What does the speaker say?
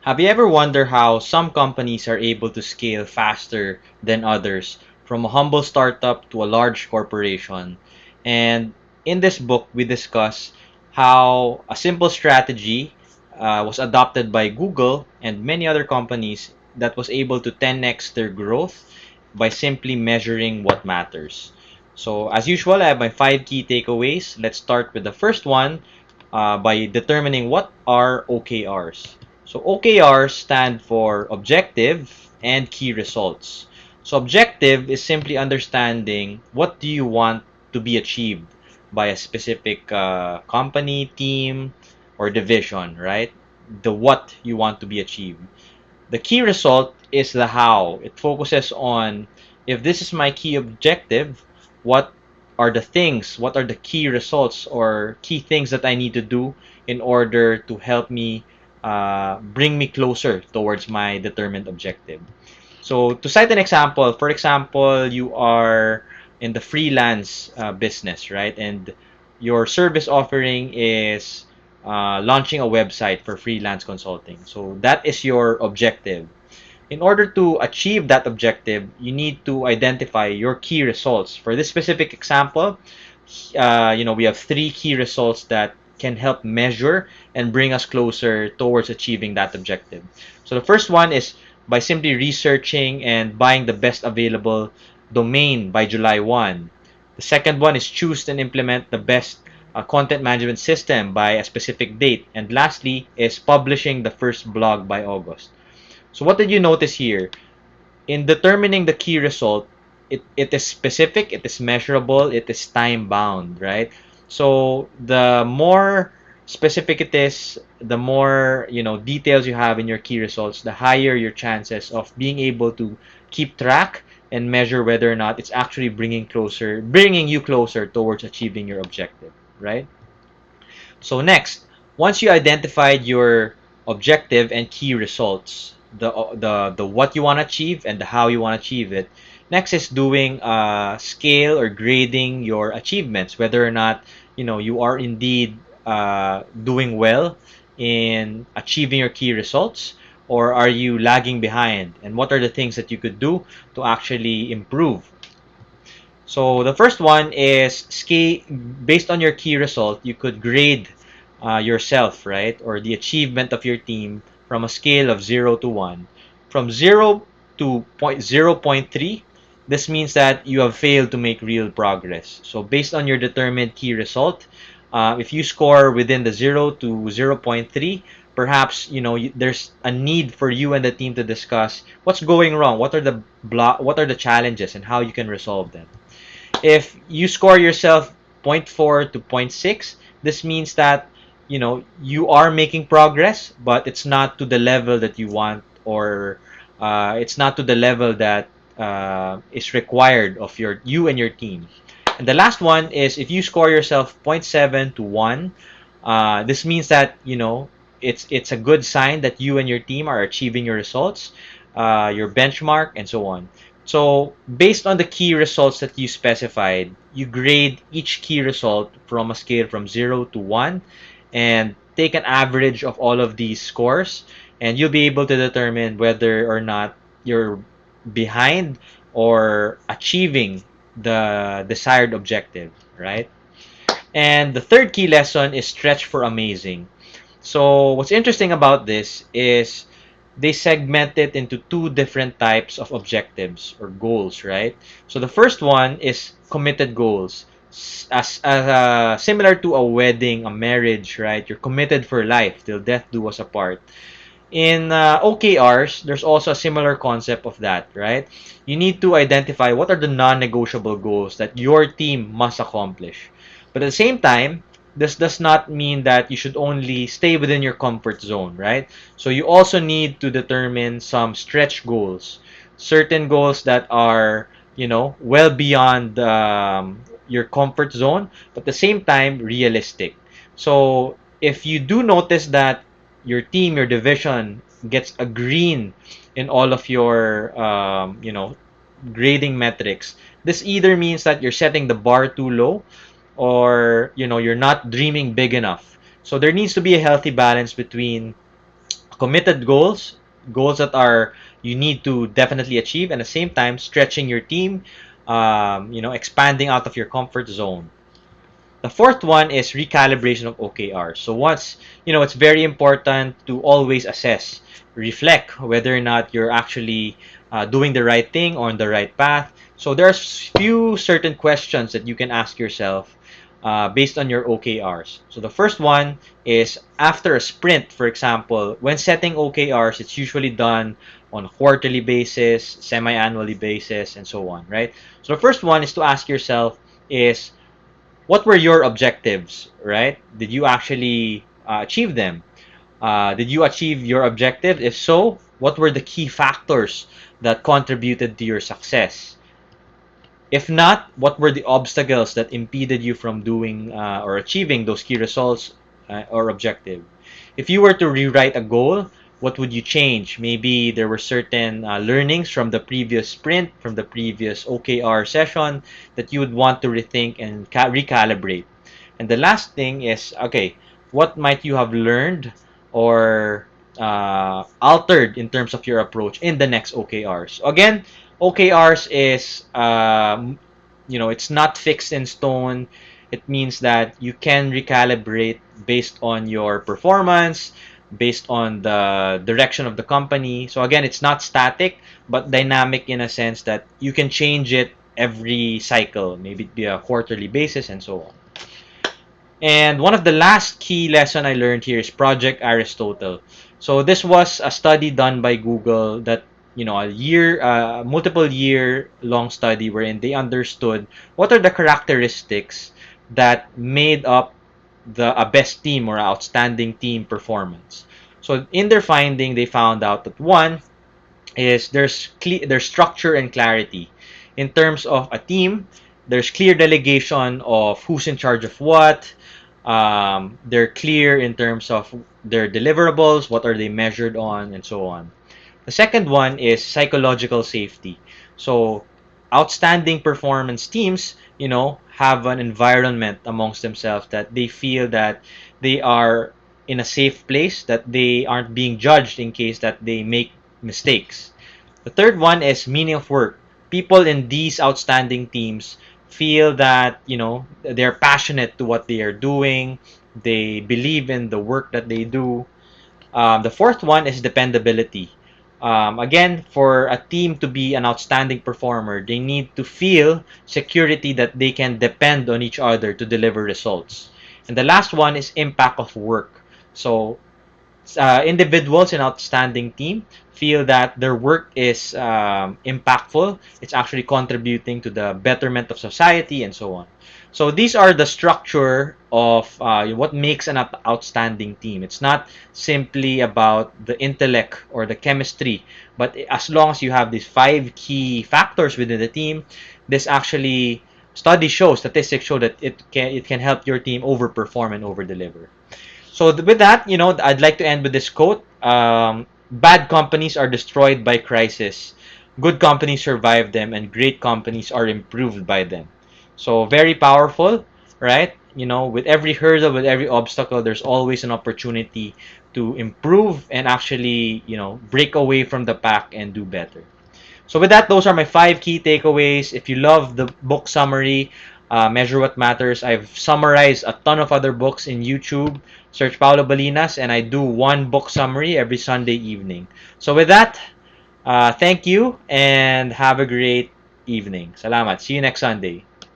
Have you ever wondered how some companies are able to scale faster than others, from a humble startup to a large corporation? And in this book, we discuss how a simple strategy was adopted by Google and many other companies that was able to 10x their growth by simply measuring what matters. So, as usual, I have my 5 key takeaways. Let's start with the first one by determining what are OKRs. So OKRs stand for objective and key results. So objective is simply understanding what do you want to be achieved by a specific company, team, or division, right? The what you want to be achieved. The key result is the how. It focuses on if this is my key objective, what are the things, what are the key results or key things that I need to do in order to help me bring me closer towards my determined objective. So to cite an example, for example, you are in the freelance business, right? And your service offering is launching a website for freelance consulting. So that is your objective. In order to achieve that objective, you need to identify your key results. For this specific example, we have 3 key results that can help measure and bring us closer towards achieving that objective. So the first one is by simply researching and buying the best available domain by July 1. The second one is choose and implement the best content management system by a specific date. And lastly is publishing the first blog by August. So what did you notice here? In determining the key result, it is specific, it is measurable, it is time bound, right? So the more specific it is, the more details you have in your key results, the higher your chances of being able to keep track and measure whether or not it's actually bringing you closer towards achieving your objective, right? So next, once you identified your objective and key results, the what you want to achieve and the how you want to achieve it, next is doing scale or grading your achievements, whether or not you are indeed doing well in achieving your key results, or are you lagging behind, and what are the things that you could do to actually improve. So the first one is scale based on your key result. You could grade yourself, right, or the achievement of your team from a scale of 0 to 1. From 0 to 0.3, this means that you have failed to make real progress. So based on your determined key result, if you score within the 0 to 0.3, perhaps there's a need for you and the team to discuss what's going wrong, what are the challenges, and how you can resolve them. If you score yourself zero point 0.4 to zero point 0.6, this means that you are making progress, but it's not to the level that you want, or it's not to the level that is required of you and your team. And the last one is if you score yourself zero point 0.7 to 1, this means that it's a good sign that you and your team are achieving your results, your benchmark, and so on. So based on the key results that you specified, you grade each key result from a scale from 0 to 1 and take an average of all of these scores, and you'll be able to determine whether or not you're behind or achieving the desired objective, right? And the third key lesson is stretch for amazing. So what's interesting about this is they segment it into 2 different types of objectives or goals, right? So the first one is committed goals. As similar to a wedding, a marriage, right? You're committed for life till death do us apart. In OKRs, there's also a similar concept of that, right? You need to identify what are the non-negotiable goals that your team must accomplish. But at the same time, this does not mean that you should only stay within your comfort zone, right? So you also need to determine some stretch goals, certain goals that are, well beyond your comfort zone, but at the same time, realistic. So if you do notice that your team, your division gets a green in all of your, grading metrics, this either means that you're setting the bar too low, or you're not dreaming big enough. So there needs to be a healthy balance between committed goals, goals that are you need to definitely achieve, and at the same time stretching your team, expanding out of your comfort zone. The fourth one is recalibration of OKRs. So once, it's very important to always assess, reflect whether or not you're actually doing the right thing or on the right path. So there's few certain questions that you can ask yourself based on your OKRs. So the first one is after a sprint, for example, when setting OKRs, it's usually done on a quarterly basis, semi-annually basis, and so on, right? So the first one is to ask yourself is what were your objectives, right? Did you actually achieve them? Did you achieve your objective? If so, what were the key factors that contributed to your success? If not, what were the obstacles that impeded you from doing or achieving those key results or objective? If you were to rewrite a goal, what would you change? Maybe there were certain learnings from the previous sprint, from the previous OKR session that you would want to rethink and recalibrate. And the last thing is, okay, what might you have learned or altered in terms of your approach in the next OKRs? Again, OKRs is, it's not fixed in stone. It means that you can recalibrate based on your performance, based on the direction of the company. So again, it's not static, but dynamic in a sense that you can change it every cycle, maybe it be a quarterly basis and so on. And one of the last key lesson I learned here is Project Aristotle. So this was a study done by Google that, multiple year long study wherein they understood what are the characteristics that made up a best team or outstanding team performance. So in their finding, they found out that one is there's structure and clarity. In terms of a team, there's clear delegation of who's in charge of what. They're clear in terms of their deliverables, what are they measured on, and so on. The second one is psychological safety. So, outstanding performance teams, have an environment amongst themselves that they feel that they are in a safe place, that they aren't being judged in case that they make mistakes. The third one is meaning of work. People in these outstanding teams feel that, they're passionate to what they are doing. They believe in the work that they do. The fourth one is dependability. Again, for a team to be an outstanding performer, they need to feel security that they can depend on each other to deliver results. And the last one is impact of work. So individuals in outstanding team feel that their work is impactful. It's actually contributing to the betterment of society and so on. So these are the structure of what makes an outstanding team. It's not simply about the intellect or the chemistry, but as long as you have these five key factors within the team, this actually statistics show that it can help your team overperform and overdeliver. So with that, I'd like to end with this quote. Bad companies are destroyed by crisis. Good companies survive them, and great companies are improved by them. So very powerful, right? With every hurdle, with every obstacle, there's always an opportunity to improve and actually, break away from the pack and do better. So with that, those are my 5 key takeaways. If you love the book summary, Measure What Matters, I've summarized a ton of other books in YouTube. Search Paulo Balinas, and I do one book summary every Sunday evening. So with that, thank you and have a great evening. Salamat. See you next Sunday.